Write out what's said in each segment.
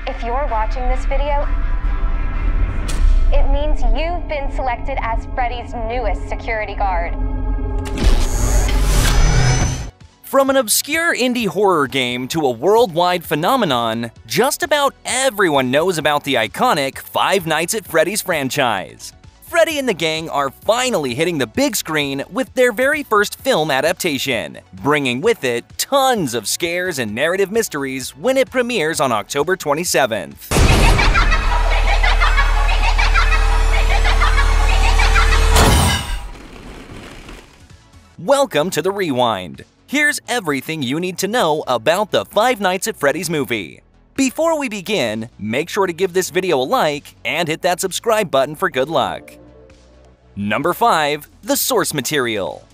If you're watching this video, it means you've been selected as Freddy's newest security guard. From an obscure indie horror game to a worldwide phenomenon, just about everyone knows about the iconic Five Nights at Freddy's franchise. Freddy and the gang are finally hitting the big screen with their very first film adaptation, bringing with it tons of scares and narrative mysteries when it premieres on October 27th. Welcome to the Rewind. Here's everything you need to know about the Five Nights at Freddy's movie. Before we begin, make sure to give this video a like and hit that subscribe button for good luck. Number 5. The source material.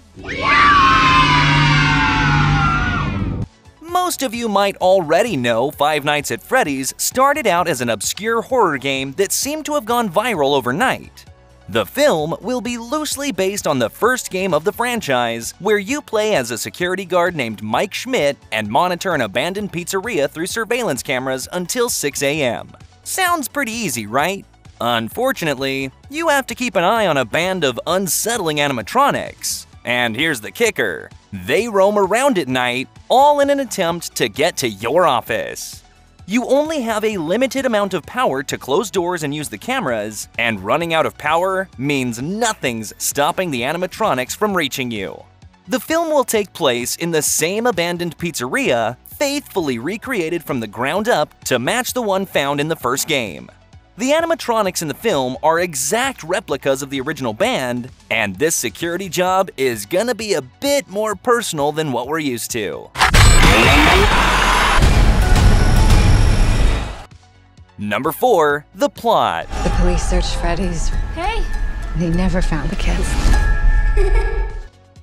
Most of you might already know Five Nights at Freddy's started out as an obscure horror game that seemed to have gone viral overnight. The film will be loosely based on the first game of the franchise, where you play as a security guard named Mike Schmidt and monitor an abandoned pizzeria through surveillance cameras until 6 a.m. Sounds pretty easy, right? Unfortunately, you have to keep an eye on a band of unsettling animatronics. And here's the kicker: they roam around at night, all in an attempt to get to your office. You only have a limited amount of power to close doors and use the cameras, and running out of power means nothing's stopping the animatronics from reaching you. The film will take place in the same abandoned pizzeria, faithfully recreated from the ground up to match the one found in the first game. The animatronics in the film are exact replicas of the original band, and this security job is gonna be a bit more personal than what we're used to. Number 4. The plot. The police searched Freddy's. Hey! They never found the kids.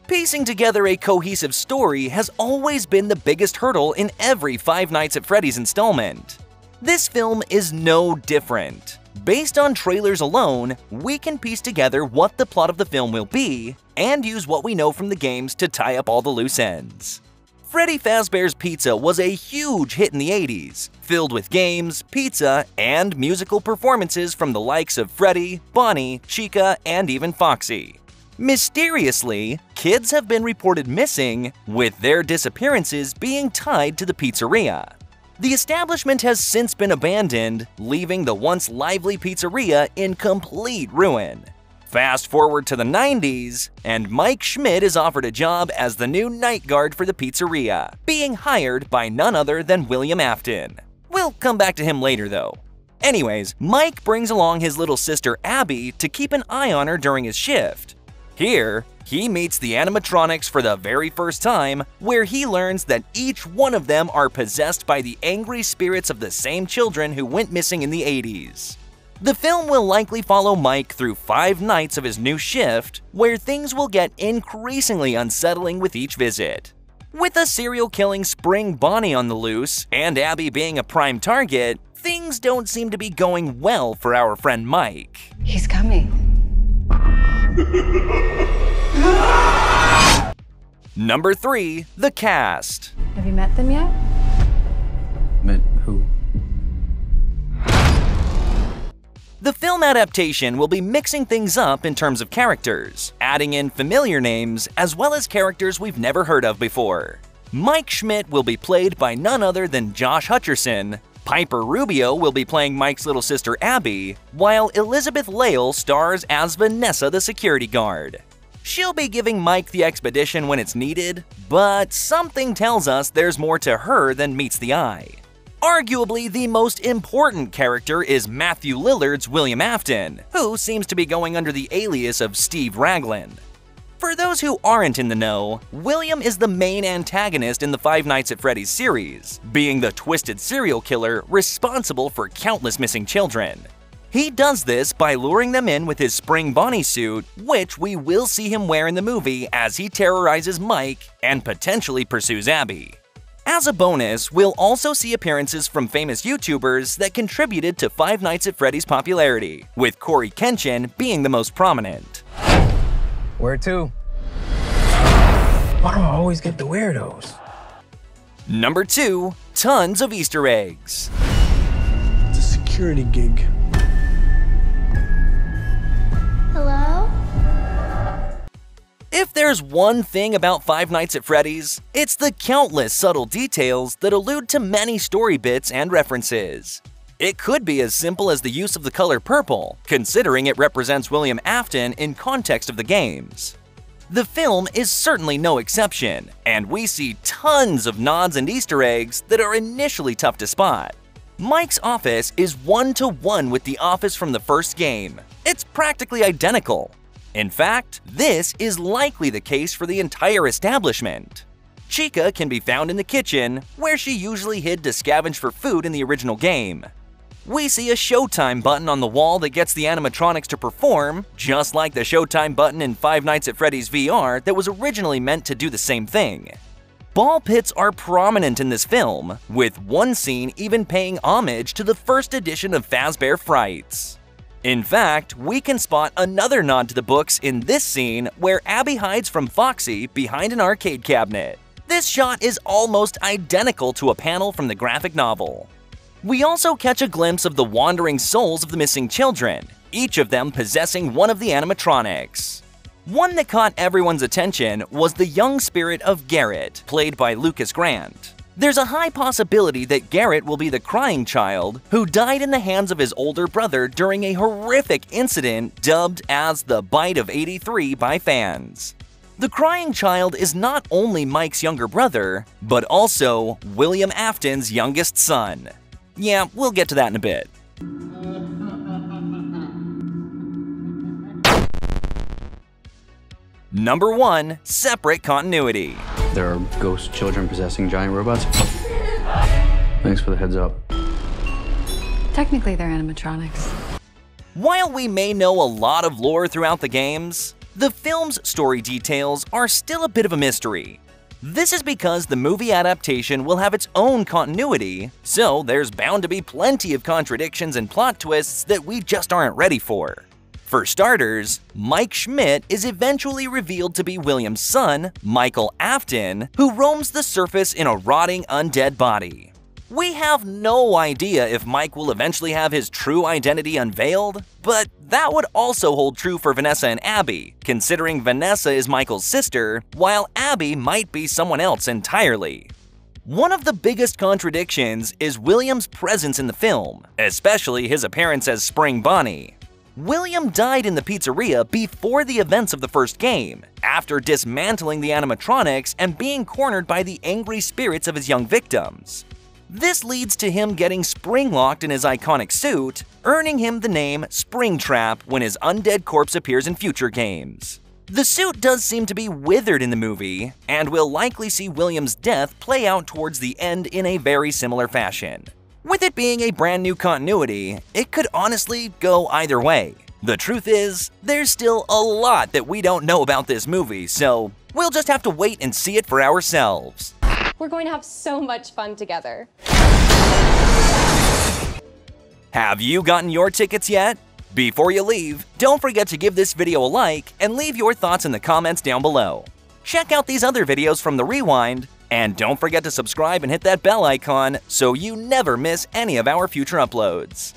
Piecing together a cohesive story has always been the biggest hurdle in every Five Nights at Freddy's installment. This film is no different. Based on trailers alone, we can piece together what the plot of the film will be, and use what we know from the games to tie up all the loose ends. Freddy Fazbear's Pizza was a huge hit in the 80s, filled with games, pizza, and musical performances from the likes of Freddy, Bonnie, Chica, and even Foxy. Mysteriously, kids have been reported missing, with their disappearances being tied to the pizzeria. The establishment has since been abandoned, leaving the once lively pizzeria in complete ruin. Fast forward to the 90s, and Mike Schmidt is offered a job as the new night guard for the pizzeria, being hired by none other than William Afton. We'll come back to him later though. Anyways, Mike brings along his little sister Abby to keep an eye on her during his shift. Here, he meets the animatronics for the very first time, where he learns that each one of them are possessed by the angry spirits of the same children who went missing in the 80s. The film will likely follow Mike through 5 nights of his new shift, where things will get increasingly unsettling with each visit. With a serial-killing Spring Bonnie on the loose, and Abby being a prime target, things don't seem to be going well for our friend Mike. He's coming. Number 3. The cast. Have you met them yet? Met who? The film adaptation will be mixing things up in terms of characters, adding in familiar names as well as characters we've never heard of before. Mike Schmidt will be played by none other than Josh Hutcherson. Piper Rubio will be playing Mike's little sister Abby, while Elizabeth Lail stars as Vanessa the security guard. She'll be giving Mike the expedition when it's needed, but something tells us there's more to her than meets the eye. Arguably, the most important character is Matthew Lillard's William Afton, who seems to be going under the alias of Steve Ragland. For those who aren't in the know, William is the main antagonist in the Five Nights at Freddy's series, being the twisted serial killer responsible for countless missing children. He does this by luring them in with his Spring Bonnie suit, which we will see him wear in the movie as he terrorizes Mike and potentially pursues Abby. As a bonus, we'll also see appearances from famous YouTubers that contributed to Five Nights at Freddy's popularity, with Corey Kenshin being the most prominent. Where to? Why do I always get the weirdos? Number 2. Tons of Easter eggs. security gig. Hello? If there's one thing about Five Nights at Freddy's, it's the countless subtle details that allude to many story bits and references. It could be as simple as the use of the color purple, considering it represents William Afton in context of the games. The film is certainly no exception, and we see tons of nods and Easter eggs that are initially tough to spot. Mike's office is one-to-one with the office from the first game. It's practically identical. In fact, this is likely the case for the entire establishment. Chica can be found in the kitchen, where she usually hid to scavenge for food in the original game. We see a Showtime button on the wall that gets the animatronics to perform, just like the Showtime button in Five Nights at Freddy's VR that was originally meant to do the same thing. Ball pits are prominent in this film, with one scene even paying homage to the first edition of Fazbear Frights. In fact, we can spot another nod to the books in this scene where Abby hides from Foxy behind an arcade cabinet. This shot is almost identical to a panel from the graphic novel. We also catch a glimpse of the wandering souls of the missing children, each of them possessing one of the animatronics. One that caught everyone's attention was the young spirit of Garrett, played by Lucas Grant. There's a high possibility that Garrett will be the crying child who died in the hands of his older brother during a horrific incident dubbed as the Bite of '83 by fans. The crying child is not only Mike's younger brother, but also William Afton's youngest son. Yeah, we'll get to that in a bit. Number 1. Separate continuity. There are ghost children possessing giant robots? Thanks for the heads up. Technically, they're animatronics. While we may know a lot of lore throughout the games, the film's story details are still a bit of a mystery. This is because the movie adaptation will have its own continuity, so there's bound to be plenty of contradictions and plot twists that we just aren't ready for. For starters, Mike Schmidt is eventually revealed to be William's son, Michael Afton, who roams the surface in a rotting undead body. We have no idea if Mike will eventually have his true identity unveiled, but that would also hold true for Vanessa and Abby, considering Vanessa is Michael's sister, while Abby might be someone else entirely. One of the biggest contradictions is William's presence in the film, especially his appearance as Spring Bonnie. William died in the pizzeria before the events of the first game, after dismantling the animatronics and being cornered by the angry spirits of his young victims. This leads to him getting spring-locked in his iconic suit, earning him the name Springtrap when his undead corpse appears in future games. The suit does seem to be withered in the movie, and we'll likely see William's death play out towards the end in a very similar fashion. With it being a brand new continuity, it could honestly go either way. The truth is, there's still a lot that we don't know about this movie, so we'll just have to wait and see it for ourselves. We're going to have so much fun together. Have you gotten your tickets yet? Before you leave, don't forget to give this video a like and leave your thoughts in the comments down below. Check out these other videos from The Rewind, and don't forget to subscribe and hit that bell icon so you never miss any of our future uploads.